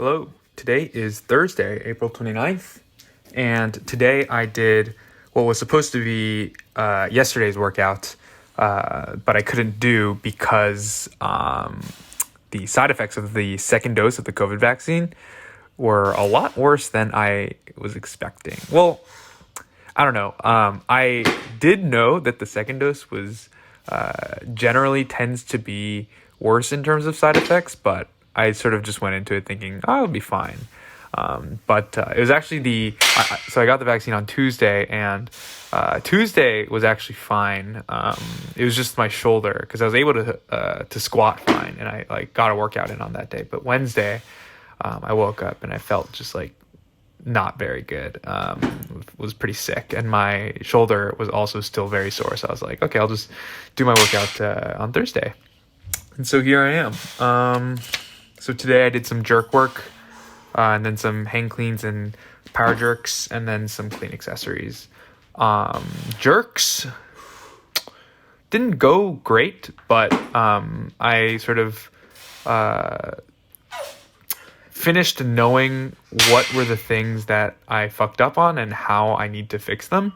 Hello, today is Thursday, April 29th, and today I did what was supposed to be yesterday's workout, but I couldn't do because the side effects of the second dose of the COVID vaccine were a lot worse than I was expecting. Well, I don't know. I did know that the second dose was generally tends to be worse in terms of side effects, but I sort of just went into it thinking, oh, I'll be fine. But it was actually so I got the vaccine on Tuesday, and Tuesday was actually fine. It was just my shoulder because I was able to squat fine, and I got a workout in on that day. But Wednesday, I woke up and I felt just not very good. Was pretty sick, and my shoulder was also still very sore. So I was like, okay, I'll just do my workout on Thursday. And so here I am. So today I did some jerk work, and then some hang cleans and power jerks, and then some clean accessories. Jerks didn't go great, but I sort of finished knowing what were the things that I fucked up on and how I need to fix them.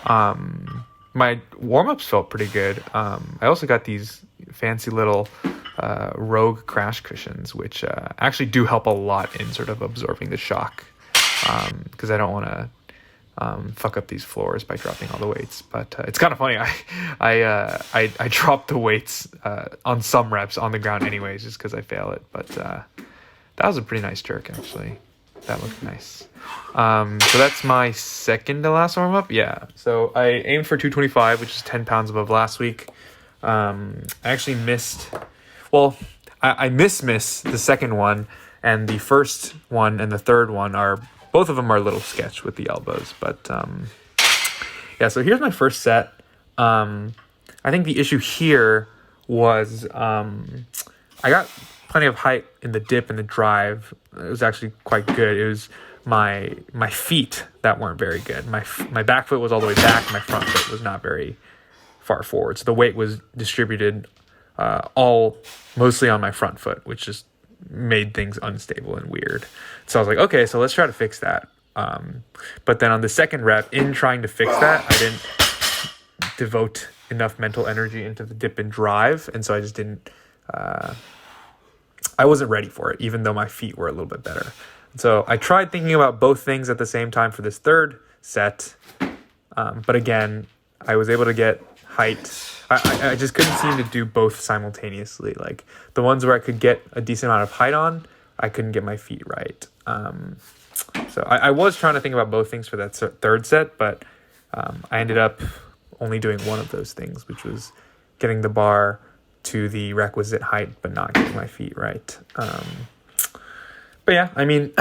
My warm-ups felt pretty good. I also got these fancy little Rogue crash cushions, which actually do help a lot in sort of absorbing the shock, because I don't want to fuck up these floors by dropping all the weights. But it's kind of funny. I dropped the weights on some reps on the ground anyways, just because I fail it. But that was a pretty nice jerk, actually. That looked nice. So that's my second to last warm up. Yeah. So I aimed for 225, which is 10 pounds above last week. I actually missed. Well, I miss the second one, and the first one and the third one both of them are a little sketch with the elbows. But yeah. So here's my first set. I think the issue here was I got plenty of height in the dip and the drive. It was actually quite good. It was my feet that weren't very good. My back foot was all the way back. My front foot was not very far forward. So the weight was distributed all mostly on my front foot, which just made things unstable and weird. So I was like, okay, so let's try to fix that. But then on the second rep, in trying to fix that, I didn't devote enough mental energy into the dip and drive, and so I just didn't. I wasn't ready for it, even though my feet were a little bit better. So I tried thinking about both things at the same time for this third set. But again, I was able to get height. I just couldn't seem to do both simultaneously. Like the ones where I could get a decent amount of height on, I couldn't get my feet right. So I was trying to think about both things for that third set, but I ended up only doing one of those things, which was getting the bar to the requisite height, but not getting my feet right. But yeah, I mean,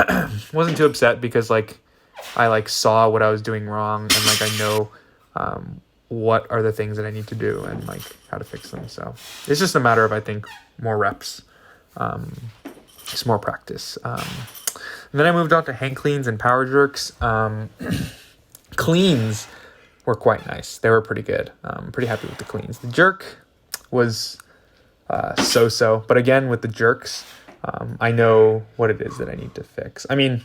wasn't too upset because I saw what I was doing wrong, and I know what are the things that I need to do and how to fix them. So it's just a matter of, I think, more reps, just more practice. And then I moved on to hang cleans and power jerks. Cleans were quite nice. They were pretty good. I'm pretty happy with the cleans. The jerk was so-so, but again, with the jerks, I know what it is that I need to fix. I mean,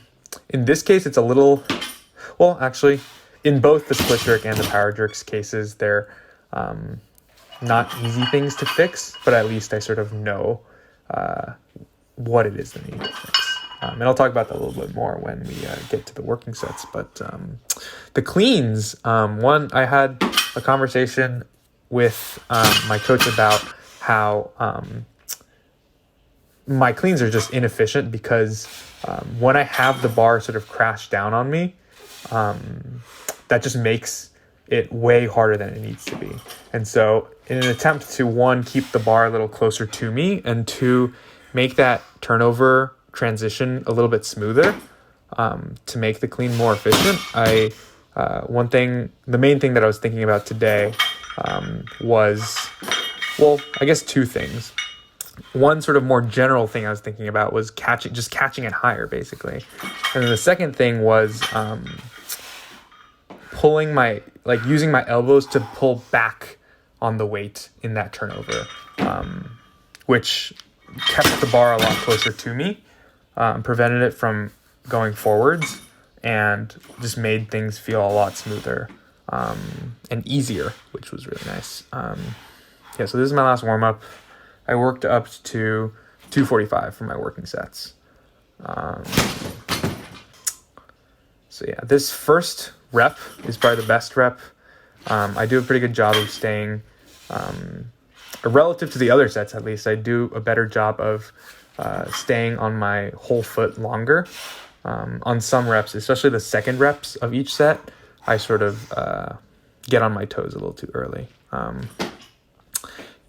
in this case, it's a little, well, actually, in both the split jerk and the power jerks cases, they're not easy things to fix, but at least I sort of know what it is that I need to fix. And I'll talk about that a little bit more when we get to the working sets. But the cleans, I had a conversation with my coach about how my cleans are just inefficient because when I have the bar sort of crash down on me, that just makes it way harder than it needs to be. And so in an attempt to, one, keep the bar a little closer to me, and two, make that turnover transition a little bit smoother, to make the clean more efficient, the main thing that I was thinking about today was, well, I guess two things. One sort of more general thing I was thinking about was catching it higher, basically. And then the second thing was using my elbows to pull back on the weight in that turnover, which kept the bar a lot closer to me. prevented it from going forwards, and just made things feel a lot smoother and easier, which was really nice. Yeah, so this is my last warm-up. I worked up to 245 for my working sets. So yeah, this first rep is probably the best rep. I do a pretty good job of staying, relative to the other sets at least, I do a better job of staying on my whole foot longer. On some reps, especially the second reps of each set, I sort of get on my toes a little too early.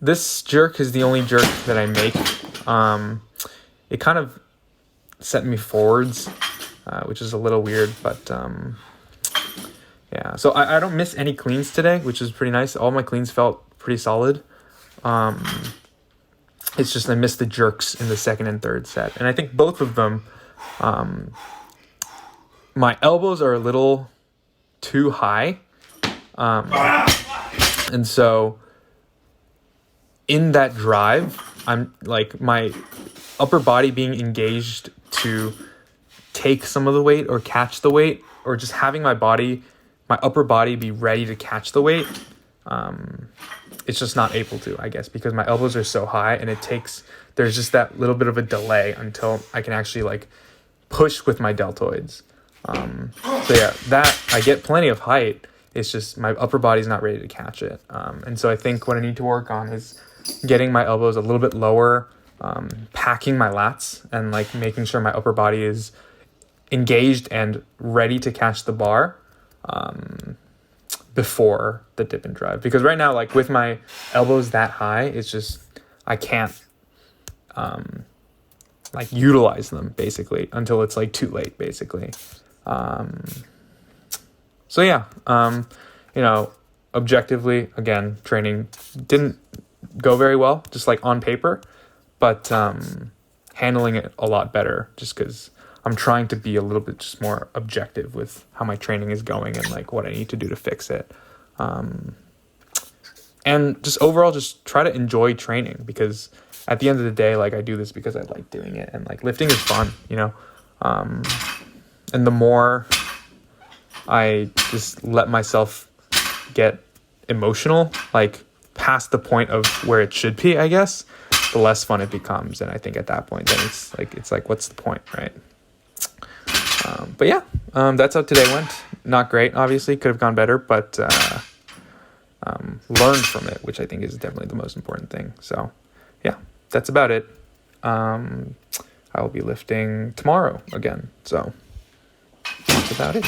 This jerk is the only jerk that I make. It kind of sent me forwards, which is a little weird, but yeah. So I don't miss any cleans today, which is pretty nice. All my cleans felt pretty solid. It's just I missed the jerks in the second and third set. And I think both of them, my elbows are a little too high. And so in that drive, I'm like my upper body being engaged to take some of the weight or catch the weight, or just having my upper body be ready to catch the weight. It's just not able to, I guess, because my elbows are so high, and there's just that little bit of a delay until I can actually like push with my deltoids. So yeah, that I get plenty of height. It's just my upper body's not ready to catch it. And so I think what I need to work on is getting my elbows a little bit lower, packing my lats, and like making sure my upper body is engaged and ready to catch the bar before the dip and drive. Because right now, like with my elbows that high, it's just I can't like utilize them basically until it's like too late basically. So yeah, objectively, again, training didn't go very well, just like on paper, but handling it a lot better just because I'm trying to be a little bit just more objective with how my training is going and like what I need to do to fix it. And just overall, just try to enjoy training, because at the end of the day, like I do this because I like doing it, and like lifting is fun, and the more I just let myself get emotional, like past the point of where it should be, I guess, the less fun it becomes. And I think at that point, then it's like, what's the point, right? But yeah, that's how today went. Not great, obviously, could have gone better, but learned from it, which I think is definitely the most important thing. So yeah, that's about it. I will be lifting tomorrow again, so that's about it.